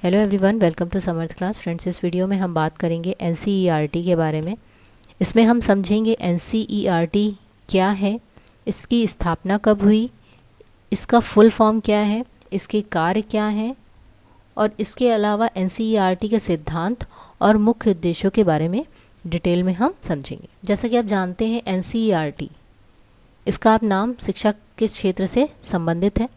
Hello everyone, welcome to Samarth class. Friends, इस video में हम बात करेंगे एनसीईआरटी के बारे में। इसमें हम समझेंगे एनसीईआरटी क्या है, इसकी स्थापना कब हुई, इसका फुल फॉर्म क्या है, इसके कार्य क्या हैं और इसके अलावा एनसीईआरटी के सिद्धांत और मुख्य उद्देश्यों के बारे में डिटेल में हम समझेंगे। जैसा कि आप जानते हैं, एनसीईआरटी इसका आप नाम शिक्षा के क्षेत्र से संबंधित है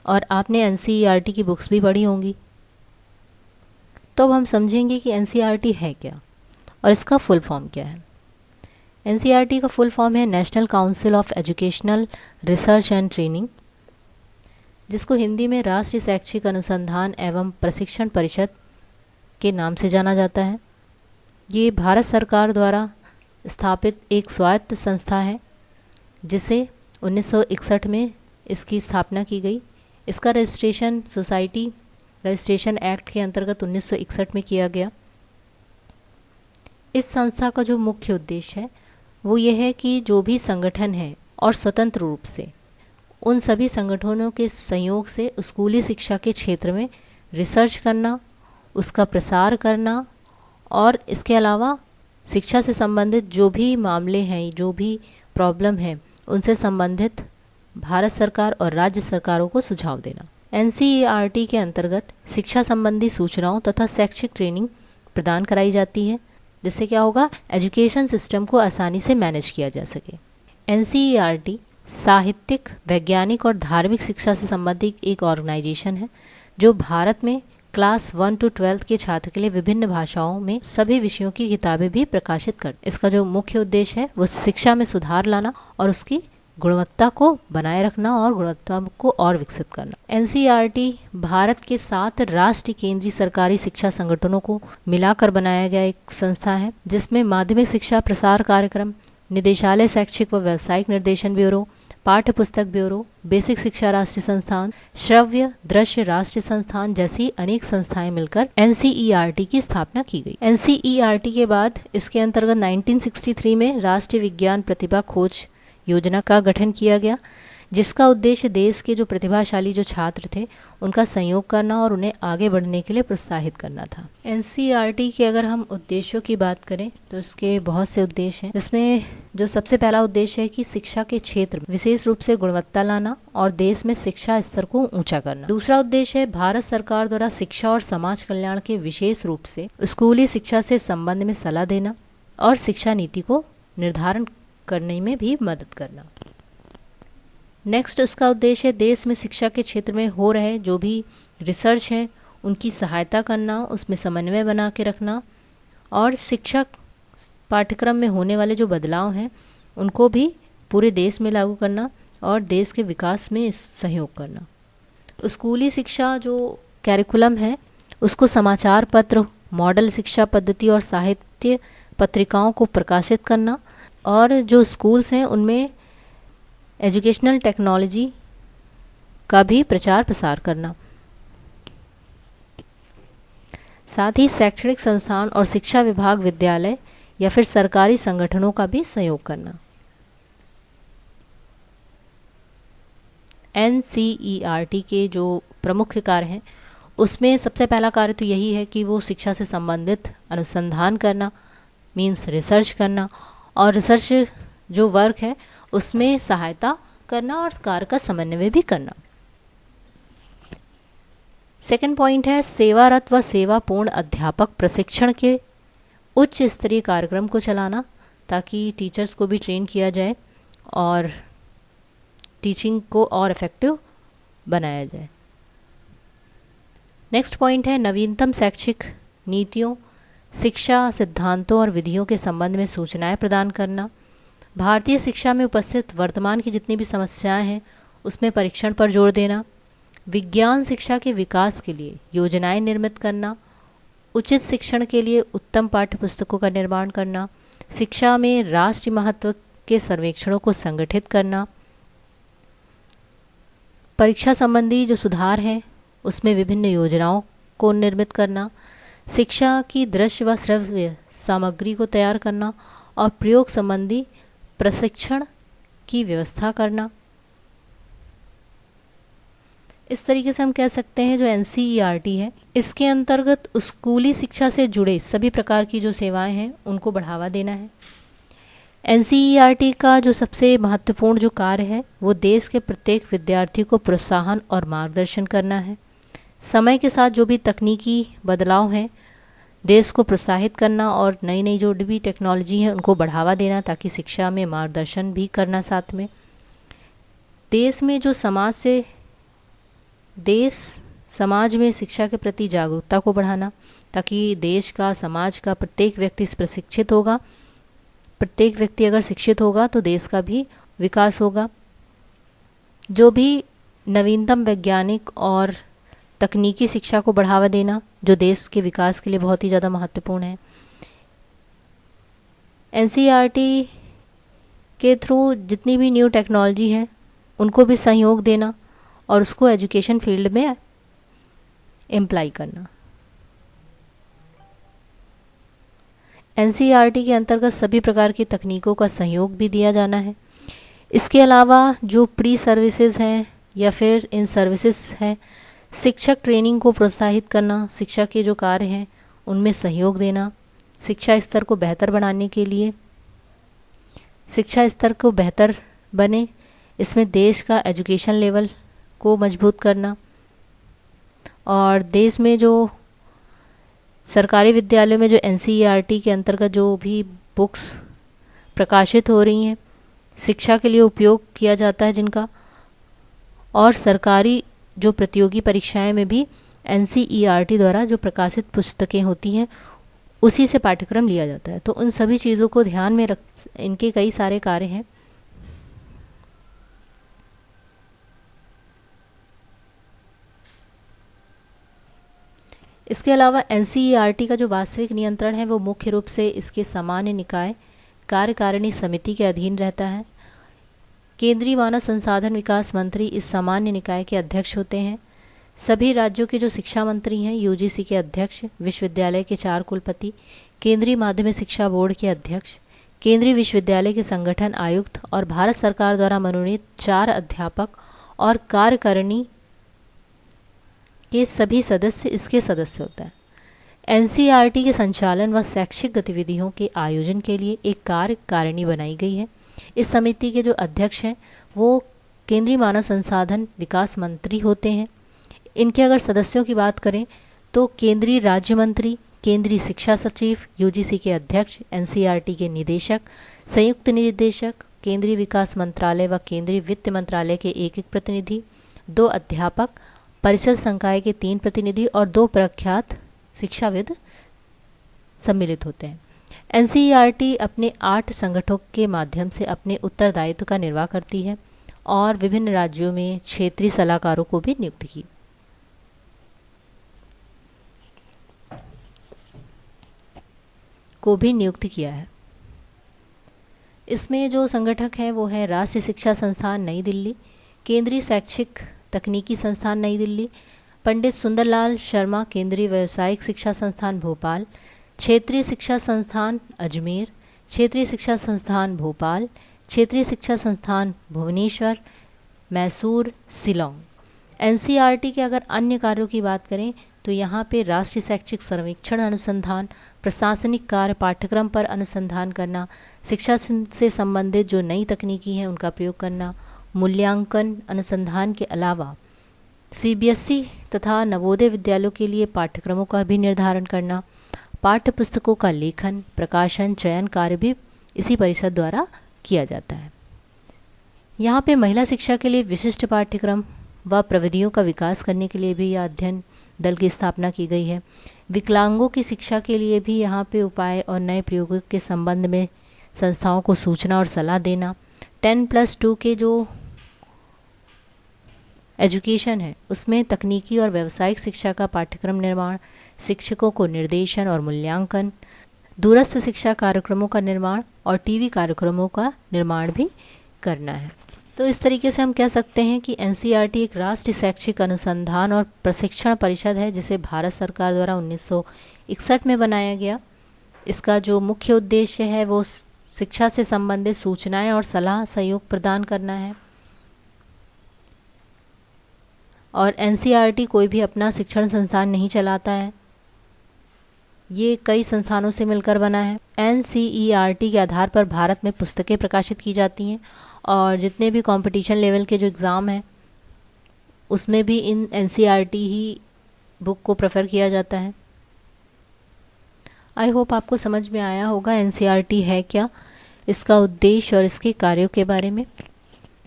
और आपने एनसीईआरटी की बुक्स भी पढ़ी होंगी। तो अब हम समझेंगे कि एनसीईआरटी है क्या और इसका फुल फॉर्म क्या है। एनसीईआरटी का फुल फॉर्म है national council of educational research and training, जिसको हिंदी में राष्ट्रीय शैक्षिक अनुसंधान एवं प्रशिक्षण परिषद के नाम से जाना जाता है। ये भारत सरकार द्वारा स्थापित एक स्वायत्त संस्था है, जिसे 1961 में इसकी स्थापना की गई। इसका रजिस्ट्रेशन सोसाइटी रजिस्ट्रेशन एक्ट के अंतर्गत 1961 में किया गया। इस संस्था का जो मुख्य उद्देश्य है वो ये है कि जो भी संगठन है और स्वतंत्र रूप से उन सभी संगठनों के सहयोग से स्कूली शिक्षा के क्षेत्र में रिसर्च करना, उसका प्रसार करना और इसके अलावा शिक्षा से संबंधित जो भी मामले हैं, जो भी प्रॉब्लम है, उनसे संबंधित भारत सरकार और राज्य सरकारों को सुझाव देना। एनसीईआरटी के अंतर्गत शिक्षा संबंधी सूचनाओं तथा शैक्षिक ट्रेनिंग प्रदान कराई जाती है, जिससे क्या होगा, एजुकेशन सिस्टम को आसानी से मैनेज किया जा सके। एनसीईआरटी साहित्यिक, वैज्ञानिक और धार्मिक शिक्षा से संबंधित एक ऑर्गेनाइजेशन है जो भारत में क्लास 1 to 12 के छात्र के लिए विभिन्न भाषाओं में सभी विषयों की किताबें भी प्रकाशित करती है। इसका जो मुख्य उद्देश्य है वो शिक्षा में सुधार लाना और उसकी गुणवत्ता को बनाए रखना और गुणवत्ता को और विकसित करना। एनसीईआरटी भारत के 7 राष्ट्रीय केंद्रीय सरकारी शिक्षा संगठनों को मिलाकर बनाया गया एक संस्था है, जिसमें माध्यमिक शिक्षा प्रसार कार्यक्रम, निदेशालय शैक्षिक व व्यावसायिक निर्देशन ब्यूरो, पाठ्य पुस्तक ब्यूरो, बेसिक शिक्षा राष्ट्रीय संस्थान, श्रव्य दृश्य राष्ट्रीय संस्थान जैसी अनेक संस्थाएं मिलकर एनसीईआरटी की स्थापना की गई। एनसीईआरटी के बाद इसके अंतर्गत 1963 में राष्ट्रीय विज्ञान प्रतिभा खोज योजना का गठन किया गया, जिसका उद्देश्य देश के जो प्रतिभाशाली जो छात्र थे उनका सहयोग करना और उन्हें आगे बढ़ने के लिए प्रोत्साहित करना था। एनसीईआरटी के अगर हम उद्देश्यों की बात करें तो इसके बहुत से उद्देश्य हैं, जिसमें जो सबसे पहला उद्देश्य है कि शिक्षा के क्षेत्र में विशेष रूप से गुणवत्ता लाना और देश में शिक्षा स्तर को ऊंचा करना। दूसरा उद्देश्य है भारत सरकार द्वारा शिक्षा और समाज कल्याण के विशेष रूप से स्कूली शिक्षा से संबंध में सलाह देना और शिक्षा नीति को निर्धारण करने में भी मदद करना। नेक्स्ट, उसका उद्देश्य है देश में शिक्षा के क्षेत्र में हो रहे जो भी रिसर्च हैं उनकी सहायता करना, उसमें समन्वय बना के रखना और शिक्षा पाठ्यक्रम में होने वाले जो बदलाव हैं उनको भी पूरे देश में लागू करना और देश के विकास में सहयोग करना। स्कूली शिक्षा जो कैरिकुलम है उसको समाचार पत्र, मॉडल शिक्षा पद्धति और साहित्य पत्रिकाओं को प्रकाशित करना और जो स्कूल्स हैं उनमें एजुकेशनल टेक्नोलॉजी का भी प्रचार प्रसार करना। साथ ही शैक्षणिक संस्थान और शिक्षा विभाग, विद्यालय या फिर सरकारी संगठनों का भी सहयोग करना। एनसीईआरटी के जो प्रमुख कार्य हैं उसमें सबसे पहला कार्य तो यही है कि वो शिक्षा से संबंधित अनुसंधान करना, मीन्स रिसर्च करना, और रिसर्च जो वर्क है उसमें सहायता करना और कार्य का समन्वय भी करना। सेकंड पॉइंट है सेवारत व सेवापूर्ण अध्यापक प्रशिक्षण के उच्च स्तरीय कार्यक्रम को चलाना, ताकि टीचर्स को भी ट्रेन किया जाए और टीचिंग को और इफेक्टिव बनाया जाए। नेक्स्ट पॉइंट है नवीनतम शैक्षिक नीतियों, शिक्षा सिद्धांतों और विधियों के संबंध में सूचनाएं प्रदान करना। भारतीय शिक्षा में उपस्थित वर्तमान की जितनी भी समस्याएं हैं उसमें परीक्षण पर जोर देना। विज्ञान शिक्षा के विकास के लिए योजनाएं निर्मित करना। उचित शिक्षण के लिए उत्तम पाठ्य पुस्तकों का निर्माण करना। शिक्षा में राष्ट्रीय महत्व के सर्वेक्षणों को संगठित करना। परीक्षा संबंधी जो सुधार हैं उसमें विभिन्न योजनाओं को निर्मित करना। शिक्षा की दृश्य व श्रव्य सामग्री को तैयार करना और प्रयोग संबंधी प्रशिक्षण की व्यवस्था करना। इस तरीके से हम कह सकते हैं जो NCERT है, इसके अंतर्गत स्कूली शिक्षा से जुड़े सभी प्रकार की जो सेवाएं हैं उनको बढ़ावा देना है। NCERT का जो सबसे महत्वपूर्ण जो कार्य है वो देश के प्रत्येक विद्यार्थी को प्रोत्साहन और मार्गदर्शन करना है। समय के साथ जो भी तकनीकी बदलाव हैं देश को प्रोत्साहित करना और नई नई जो भी टेक्नोलॉजी है उनको बढ़ावा देना, ताकि शिक्षा में मार्गदर्शन भी करना। साथ में देश समाज में शिक्षा के प्रति जागरूकता को बढ़ाना, ताकि देश का समाज का प्रत्येक व्यक्ति प्रशिक्षित होगा। प्रत्येक व्यक्ति अगर शिक्षित होगा तो देश का भी विकास होगा। जो भी नवीनतम वैज्ञानिक और तकनीकी शिक्षा को बढ़ावा देना, जो देश के विकास के लिए बहुत ही ज़्यादा महत्वपूर्ण है। NCERT के थ्रू जितनी भी न्यू टेक्नोलॉजी है उनको भी सहयोग देना और उसको एजुकेशन फील्ड में एम्प्लाई करना। NCERT के अंतर्गत सभी प्रकार की तकनीकों का सहयोग भी दिया जाना है। इसके अलावा जो प्री सर्विसेज हैं या फिर इन सर्विसेज हैं, शिक्षक ट्रेनिंग को प्रोत्साहित करना, शिक्षा के जो कार्य हैं उनमें सहयोग देना, शिक्षा स्तर को बेहतर बनाने के लिए, शिक्षा स्तर को बेहतर बने, इसमें देश का एजुकेशन लेवल को मजबूत करना और देश में जो सरकारी विद्यालयों में जो NCERT के अंतर्गत जो भी बुक्स प्रकाशित हो रही हैं, शिक्षा के लिए उपयोग किया जाता है जिनका, और सरकारी जो प्रतियोगी परीक्षाएं में भी NCERT द्वारा जो प्रकाशित पुस्तकें होती हैं उसी से पाठ्यक्रम लिया जाता है। तो उन सभी चीज़ों को ध्यान में रख इनके कई सारे कार्य हैं। इसके अलावा NCERT का जो वास्तविक नियंत्रण है वो मुख्य रूप से इसके सामान्य निकाय कार्यकारिणी समिति के अधीन रहता है। केंद्रीय मानव संसाधन विकास मंत्री इस सामान्य निकाय के अध्यक्ष होते हैं। सभी राज्यों के जो शिक्षा मंत्री हैं, UGC के अध्यक्ष, विश्वविद्यालय के 4 कुलपति, केंद्रीय माध्यमिक शिक्षा बोर्ड के अध्यक्ष, केंद्रीय विश्वविद्यालय के संगठन आयुक्त और भारत सरकार द्वारा मनोनीत 4 अध्यापक और कार्यकारिणी के सभी सदस्य इसके सदस्य होता है। NCERT के संचालन व शैक्षिक गतिविधियों के आयोजन के लिए एक कार्यकारिणी बनाई गई है। इस समिति के जो अध्यक्ष हैं वो केंद्रीय मानव संसाधन विकास मंत्री होते हैं। इनके अगर सदस्यों की बात करें तो केंद्रीय राज्य मंत्री, केंद्रीय शिक्षा सचिव, UGC के अध्यक्ष, NCERT के निदेशक, संयुक्त निदेशक, केंद्रीय विकास मंत्रालय व केंद्रीय वित्त मंत्रालय के एक प्रतिनिधि, 2 अध्यापक, परिषद संकाय के 3 प्रतिनिधि और 2 प्रख्यात शिक्षाविद सम्मिलित होते हैं। NCERT अपने 8 संगठनों के माध्यम से अपने उत्तरदायित्व का निर्वाह करती है और विभिन्न राज्यों में क्षेत्रीय सलाहकारों को भी नियुक्त किया है। इसमें जो संगठक हैं वो है राष्ट्रीय शिक्षा संस्थान नई दिल्ली, केंद्रीय शैक्षिक तकनीकी संस्थान नई दिल्ली, पंडित सुंदरलाल शर्मा केंद्रीय व्यावसायिक शिक्षा संस्थान भोपाल, क्षेत्रीय शिक्षा संस्थान अजमेर, क्षेत्रीय शिक्षा संस्थान भोपाल, क्षेत्रीय शिक्षा संस्थान भुवनेश्वर, मैसूर, शिलोंग। NCERT के अगर अन्य कार्यों की बात करें तो यहाँ पे राष्ट्रीय शैक्षिक सर्वेक्षण अनुसंधान, प्रशासनिक कार्य, पाठ्यक्रम पर अनुसंधान करना, शिक्षा से संबंधित जो नई तकनीकी हैं उनका प्रयोग करना, मूल्यांकन अनुसंधान के अलावा CBSE तथा नवोदय विद्यालयों के लिए पाठ्यक्रमों का भी निर्धारण करना, पाठ्य पुस्तकों का लेखन, प्रकाशन, चयन कार्य भी इसी परिषद द्वारा किया जाता है। यहाँ पे महिला शिक्षा के लिए विशिष्ट पाठ्यक्रम व प्रविधियों का विकास करने के लिए भी यह अध्ययन दल की स्थापना की गई है। विकलांगों की शिक्षा के लिए भी यहाँ पे उपाय और नए प्रयोगों के संबंध में संस्थाओं को सूचना और सलाह देना। 10+2 के जो एजुकेशन है उसमें तकनीकी और व्यावसायिक शिक्षा का पाठ्यक्रम निर्माण, शिक्षकों को निर्देशन और मूल्यांकन, दूरस्थ शिक्षा कार्यक्रमों का निर्माण और टीवी कार्यक्रमों का निर्माण भी करना है। तो इस तरीके से हम कह सकते हैं कि NCERT एक राष्ट्रीय शैक्षिक अनुसंधान और प्रशिक्षण परिषद है जिसे भारत सरकार द्वारा 1961 में बनाया गया। इसका जो मुख्य उद्देश्य है वो शिक्षा से संबंधित सूचनाएं और सलाह सहयोग प्रदान करना है। और एनसीईआरटी कोई भी अपना शिक्षण संस्थान नहीं चलाता है, ये कई संस्थानों से मिलकर बना है। एनसीईआरटी के आधार पर भारत में पुस्तकें प्रकाशित की जाती हैं और जितने भी कंपटीशन लेवल के जो एग्ज़ाम हैं उसमें भी इन एनसीईआरटी ही बुक को प्रेफर किया जाता है। आई होप आपको समझ में आया होगा एनसीईआरटी है क्या, इसका उद्देश्य और इसके कार्यों के बारे में।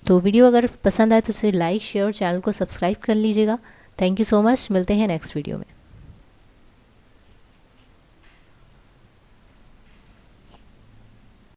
तो वीडियो अगर पसंद आए तो इसे लाइक, शेयर और चैनल को सब्सक्राइब कर लीजिएगा। Thank you so much. मिलते हैं नेक्स्ट वीडियो में।